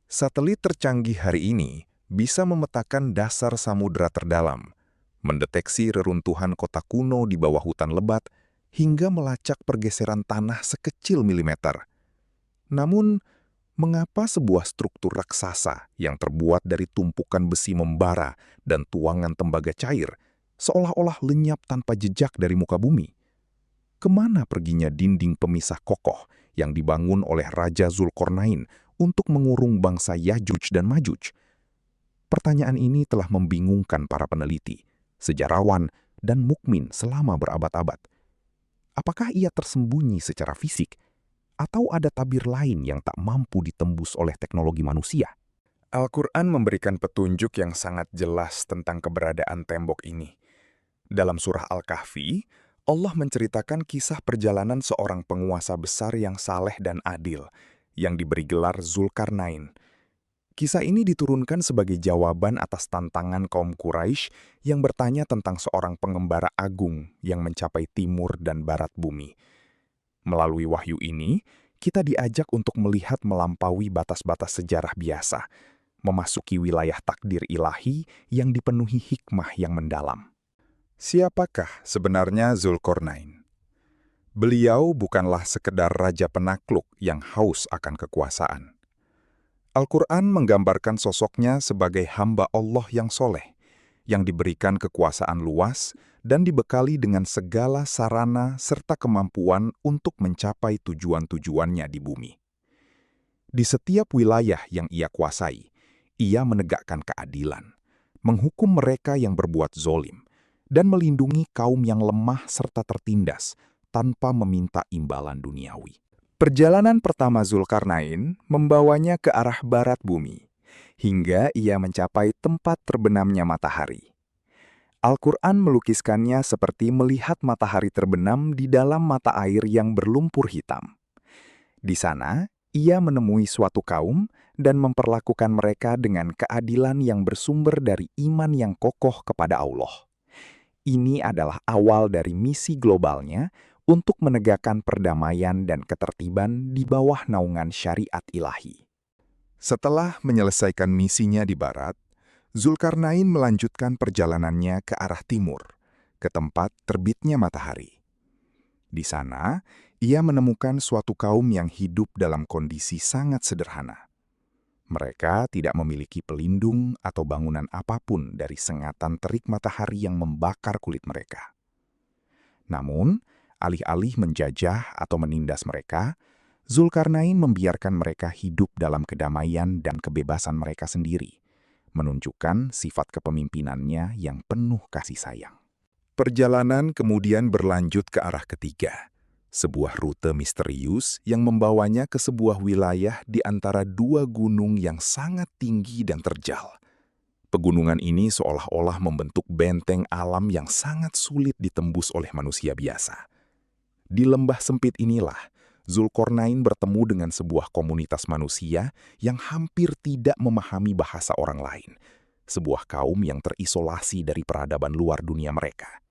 Satelit tercanggih hari ini bisa memetakan dasar samudera terdalam, mendeteksi reruntuhan kota kuno di bawah hutan lebat, hingga melacak pergeseran tanah sekecil milimeter. Namun, mengapa sebuah struktur raksasa yang terbuat dari tumpukan besi membara dan tuangan tembaga cair seolah-olah lenyap tanpa jejak dari muka bumi? Kemana perginya dinding pemisah kokoh yang dibangun oleh Raja Zulkarnain untuk mengurung bangsa Yajuj dan Majuj? Pertanyaan ini telah membingungkan para peneliti, sejarawan, dan mukmin selama berabad-abad. Apakah ia tersembunyi secara fisik, atau ada tabir lain yang tak mampu ditembus oleh teknologi manusia? Al-Quran memberikan petunjuk yang sangat jelas tentang keberadaan tembok ini. Dalam surah Al-Kahfi, Allah menceritakan kisah perjalanan seorang penguasa besar yang saleh dan adil, yang diberi gelar Zulkarnain. Kisah ini diturunkan sebagai jawaban atas tantangan kaum Quraisy yang bertanya tentang seorang pengembara agung yang mencapai timur dan barat bumi. Melalui wahyu ini, kita diajak untuk melihat melampaui batas-batas sejarah biasa, memasuki wilayah takdir ilahi yang dipenuhi hikmah yang mendalam. Siapakah sebenarnya Zulkarnain? Beliau bukanlah sekedar raja penakluk yang haus akan kekuasaan. Al-Quran menggambarkan sosoknya sebagai hamba Allah yang soleh, yang diberikan kekuasaan luas dan dibekali dengan segala sarana serta kemampuan untuk mencapai tujuan-tujuannya di bumi. Di setiap wilayah yang ia kuasai, ia menegakkan keadilan, menghukum mereka yang berbuat zolim, dan melindungi kaum yang lemah serta tertindas tanpa meminta imbalan duniawi. Perjalanan pertama Zulkarnain membawanya ke arah barat bumi, hingga ia mencapai tempat terbenamnya matahari. Al-Quran melukiskannya seperti melihat matahari terbenam di dalam mata air yang berlumpur hitam. Di sana, ia menemui suatu kaum dan memperlakukan mereka dengan keadilan yang bersumber dari iman yang kokoh kepada Allah. Ini adalah awal dari misi globalnya untuk menegakkan perdamaian dan ketertiban di bawah naungan syariat ilahi. Setelah menyelesaikan misinya di barat, Zulkarnain melanjutkan perjalanannya ke arah timur, ke tempat terbitnya matahari. Di sana, ia menemukan suatu kaum yang hidup dalam kondisi sangat sederhana. Mereka tidak memiliki pelindung atau bangunan apapun dari sengatan terik matahari yang membakar kulit mereka. Namun, alih-alih menjajah atau menindas mereka, Zulkarnain membiarkan mereka hidup dalam kedamaian dan kebebasan mereka sendiri, menunjukkan sifat kepemimpinannya yang penuh kasih sayang. Perjalanan kemudian berlanjut ke arah ketiga, sebuah rute misterius yang membawanya ke sebuah wilayah di antara dua gunung yang sangat tinggi dan terjal. Pegunungan ini seolah-olah membentuk benteng alam yang sangat sulit ditembus oleh manusia biasa. Di lembah sempit inilah, Zulkarnain bertemu dengan sebuah komunitas manusia yang hampir tidak memahami bahasa orang lain, sebuah kaum yang terisolasi dari peradaban luar dunia mereka.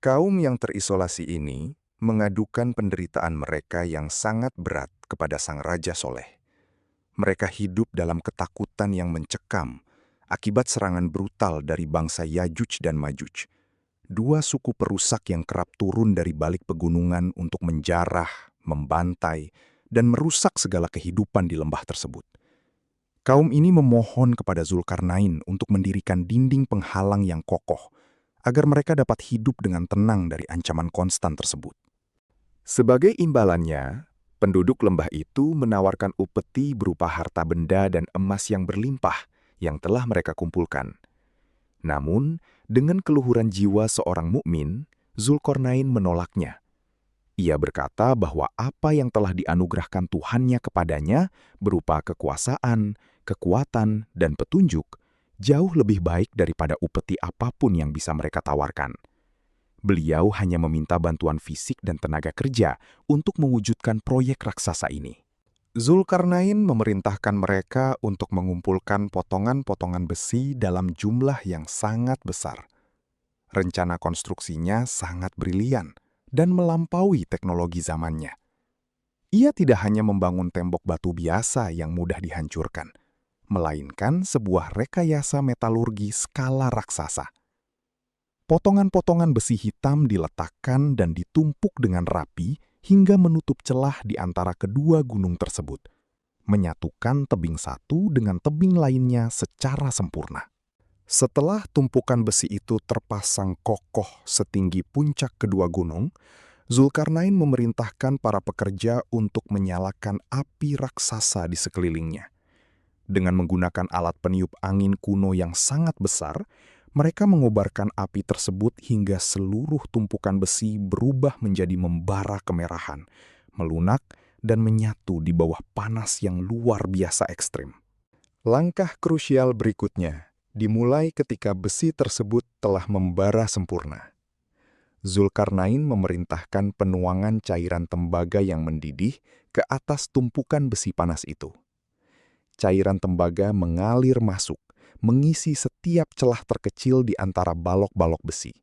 Kaum yang terisolasi ini mengadukan penderitaan mereka yang sangat berat kepada Sang Raja Soleh. Mereka hidup dalam ketakutan yang mencekam akibat serangan brutal dari bangsa Yajuj dan Majuj, dua suku perusak yang kerap turun dari balik pegunungan untuk menjarah, membantai, dan merusak segala kehidupan di lembah tersebut. Kaum ini memohon kepada Zulkarnain untuk mendirikan dinding penghalang yang kokoh, agar mereka dapat hidup dengan tenang dari ancaman konstan tersebut. Sebagai imbalannya, penduduk lembah itu menawarkan upeti berupa harta benda dan emas yang berlimpah yang telah mereka kumpulkan. Namun, dengan keluhuran jiwa seorang mukmin, Zulkarnain menolaknya. Ia berkata bahwa apa yang telah dianugerahkan Tuhannya kepadanya berupa kekuasaan, kekuatan, dan petunjuk jauh lebih baik daripada upeti apapun yang bisa mereka tawarkan. Beliau hanya meminta bantuan fisik dan tenaga kerja untuk mewujudkan proyek raksasa ini. Zulkarnain memerintahkan mereka untuk mengumpulkan potongan-potongan besi dalam jumlah yang sangat besar. Rencana konstruksinya sangat brilian dan melampaui teknologi zamannya. Ia tidak hanya membangun tembok batu biasa yang mudah dihancurkan. melainkan sebuah rekayasa metalurgi skala raksasa. Potongan-potongan besi hitam diletakkan dan ditumpuk dengan rapi hingga menutup celah di antara kedua gunung tersebut, menyatukan tebing satu dengan tebing lainnya secara sempurna. Setelah tumpukan besi itu terpasang kokoh setinggi puncak kedua gunung, Zulkarnain memerintahkan para pekerja untuk menyalakan api raksasa di sekelilingnya. Dengan menggunakan alat peniup angin kuno yang sangat besar, mereka mengobarkan api tersebut hingga seluruh tumpukan besi berubah menjadi membara kemerahan, melunak, dan menyatu di bawah panas yang luar biasa ekstrim. Langkah krusial berikutnya dimulai ketika besi tersebut telah membara sempurna. Zulkarnain memerintahkan penuangan cairan tembaga yang mendidih ke atas tumpukan besi panas itu. Cairan tembaga mengalir masuk, mengisi setiap celah terkecil di antara balok-balok besi,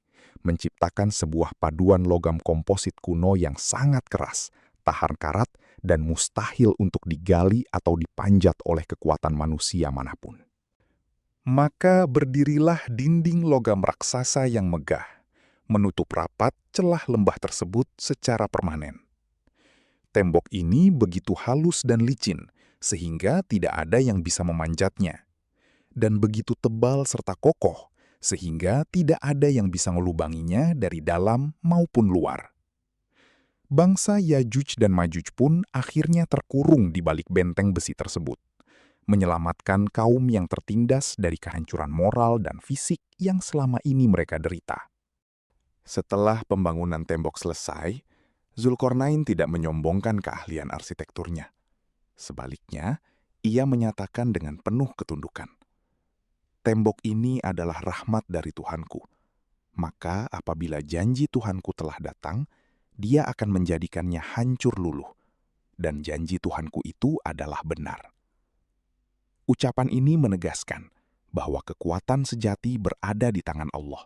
menciptakan sebuah paduan logam komposit kuno yang sangat keras, tahan karat, dan mustahil untuk digali atau dipanjat oleh kekuatan manusia manapun. Maka berdirilah dinding logam raksasa yang megah, menutup rapat celah lembah tersebut secara permanen. Tembok ini begitu halus dan licin, sehingga tidak ada yang bisa memanjatnya, dan begitu tebal serta kokoh, sehingga tidak ada yang bisa melubanginya dari dalam maupun luar. Bangsa Yajuj dan Majuj pun akhirnya terkurung di balik benteng besi tersebut, menyelamatkan kaum yang tertindas dari kehancuran moral dan fisik yang selama ini mereka derita. Setelah pembangunan tembok selesai, Zulkarnain tidak menyombongkan keahlian arsitekturnya. Sebaliknya, ia menyatakan dengan penuh ketundukan, "Tembok ini adalah rahmat dari Tuhanku. Maka apabila janji Tuhanku telah datang, Dia akan menjadikannya hancur luluh. Dan janji Tuhanku itu adalah benar." Ucapan ini menegaskan bahwa kekuatan sejati berada di tangan Allah,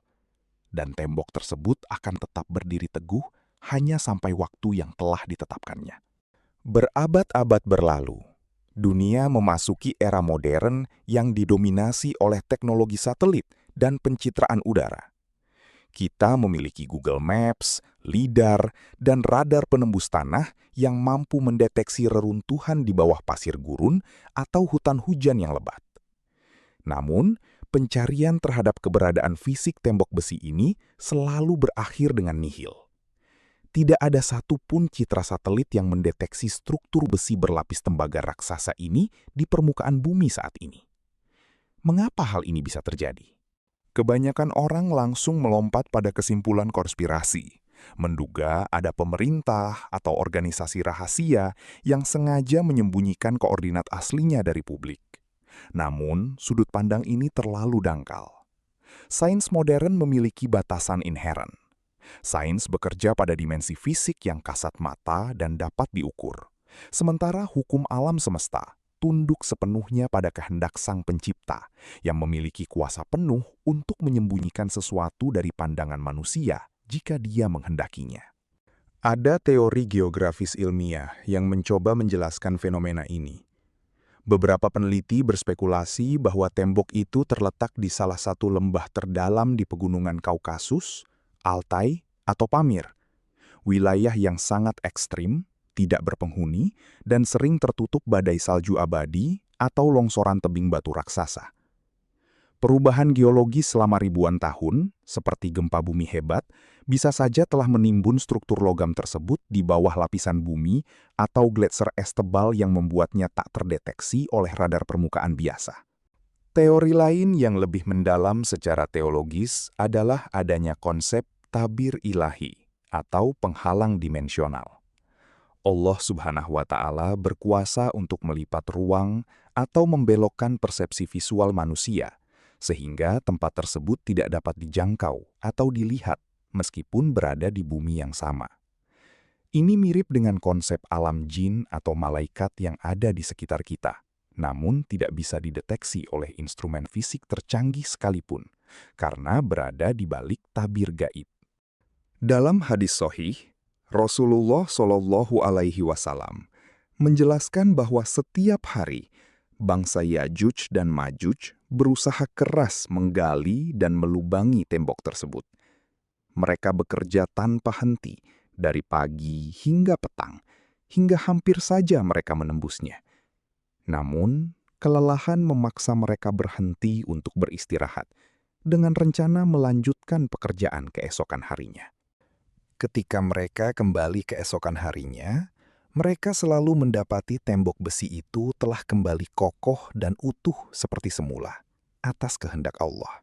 dan tembok tersebut akan tetap berdiri teguh hanya sampai waktu yang telah ditetapkannya. Berabad-abad berlalu, dunia memasuki era modern yang didominasi oleh teknologi satelit dan pencitraan udara. Kita memiliki Google Maps, LiDAR, dan radar penembus tanah yang mampu mendeteksi reruntuhan di bawah pasir gurun atau hutan hujan yang lebat. Namun, pencarian terhadap keberadaan fisik tembok besi ini selalu berakhir dengan nihil. Tidak ada satupun citra satelit yang mendeteksi struktur besi berlapis tembaga raksasa ini di permukaan bumi saat ini. Mengapa hal ini bisa terjadi? Kebanyakan orang langsung melompat pada kesimpulan konspirasi, menduga ada pemerintah atau organisasi rahasia yang sengaja menyembunyikan koordinat aslinya dari publik. Namun, sudut pandang ini terlalu dangkal. Sains modern memiliki batasan inheren. Sains bekerja pada dimensi fisik yang kasat mata dan dapat diukur. Sementara hukum alam semesta tunduk sepenuhnya pada kehendak Sang Pencipta yang memiliki kuasa penuh untuk menyembunyikan sesuatu dari pandangan manusia jika Dia menghendakinya. Ada teori geografis ilmiah yang mencoba menjelaskan fenomena ini. Beberapa peneliti berspekulasi bahwa tembok itu terletak di salah satu lembah terdalam di pegunungan Kaukasus, Altai, atau Pamir, wilayah yang sangat ekstrim, tidak berpenghuni, dan sering tertutup badai salju abadi atau longsoran tebing batu raksasa. Perubahan geologis selama ribuan tahun, seperti gempa bumi hebat, bisa saja telah menimbun struktur logam tersebut di bawah lapisan bumi atau gletser es tebal yang membuatnya tak terdeteksi oleh radar permukaan biasa. Teori lain yang lebih mendalam secara teologis adalah adanya konsep tabir ilahi atau penghalang dimensional. Allah Subhanahu wa Ta'ala berkuasa untuk melipat ruang atau membelokkan persepsi visual manusia, sehingga tempat tersebut tidak dapat dijangkau atau dilihat meskipun berada di bumi yang sama. Ini mirip dengan konsep alam jin atau malaikat yang ada di sekitar kita, namun tidak bisa dideteksi oleh instrumen fisik tercanggih sekalipun, karena berada di balik tabir gaib. Dalam hadis sahih, Rasulullah Shallallahu Alaihi Wasallam menjelaskan bahwa setiap hari Bangsa Yajuj dan Majuj berusaha keras menggali dan melubangi tembok tersebut. Mereka bekerja tanpa henti, dari pagi hingga petang, hingga hampir saja mereka menembusnya. Namun, kelelahan memaksa mereka berhenti untuk beristirahat, dengan rencana melanjutkan pekerjaan keesokan harinya. Ketika mereka kembali keesokan harinya, mereka selalu mendapati tembok besi itu telah kembali kokoh dan utuh seperti semula, atas kehendak Allah.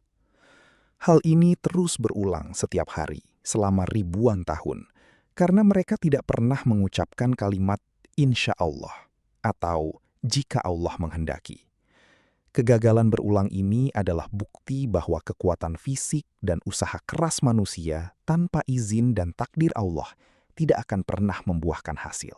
Hal ini terus berulang setiap hari selama ribuan tahun, karena mereka tidak pernah mengucapkan kalimat insya Allah atau jika Allah menghendaki. Kegagalan berulang ini adalah bukti bahwa kekuatan fisik dan usaha keras manusia tanpa izin dan takdir Allah tidak akan pernah membuahkan hasil.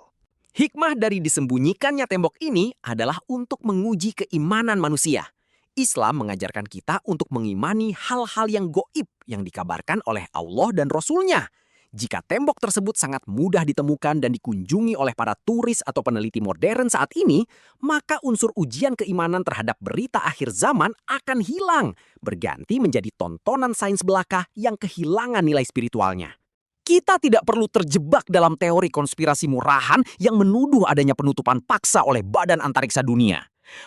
Hikmah dari disembunyikannya tembok ini adalah untuk menguji keimanan manusia. Islam mengajarkan kita untuk mengimani hal-hal yang goib yang dikabarkan oleh Allah dan Rasul-Nya. Jika tembok tersebut sangat mudah ditemukan dan dikunjungi oleh para turis atau peneliti modern saat ini, maka unsur ujian keimanan terhadap berita akhir zaman akan hilang, berganti menjadi tontonan sains belaka yang kehilangan nilai spiritualnya. Kita tidak perlu terjebak dalam teori konspirasi murahan yang menuduh adanya penutupan paksa oleh Badan Antariksa Dunia.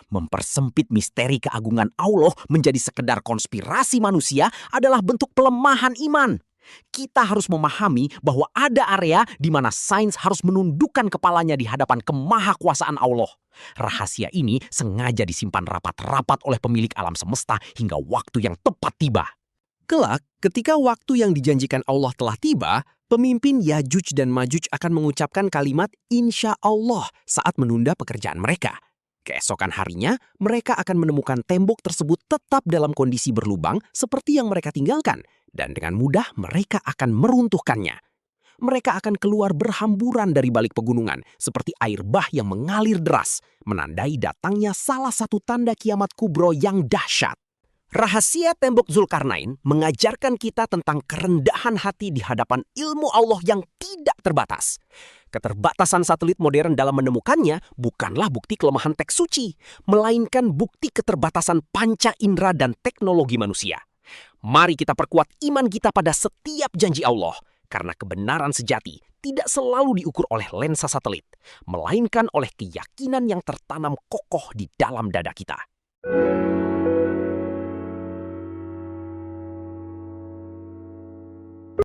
Mempersempit misteri keagungan Allah menjadi sekedar konspirasi manusia adalah bentuk pelemahan iman. Kita harus memahami bahwa ada area di mana sains harus menundukkan kepalanya di hadapan kemahakuasaan Allah. Rahasia ini sengaja disimpan rapat-rapat oleh pemilik alam semesta hingga waktu yang tepat tiba. Kelak, ketika waktu yang dijanjikan Allah telah tiba, pemimpin Yajuj dan Majuj akan mengucapkan kalimat insya Allah saat menunda pekerjaan mereka. Keesokan harinya, mereka akan menemukan tembok tersebut tetap dalam kondisi berlubang seperti yang mereka tinggalkan, dan dengan mudah mereka akan meruntuhkannya. Mereka akan keluar berhamburan dari balik pegunungan, seperti air bah yang mengalir deras, menandai datangnya salah satu tanda kiamat kubro yang dahsyat. Rahasia tembok Zulkarnain mengajarkan kita tentang kerendahan hati di hadapan ilmu Allah yang tidak terbatas. Keterbatasan satelit modern dalam menemukannya bukanlah bukti kelemahan teks suci, melainkan bukti keterbatasan panca indera dan teknologi manusia. Mari kita perkuat iman kita pada setiap janji Allah, karena kebenaran sejati tidak selalu diukur oleh lensa satelit, melainkan oleh keyakinan yang tertanam kokoh di dalam dada kita.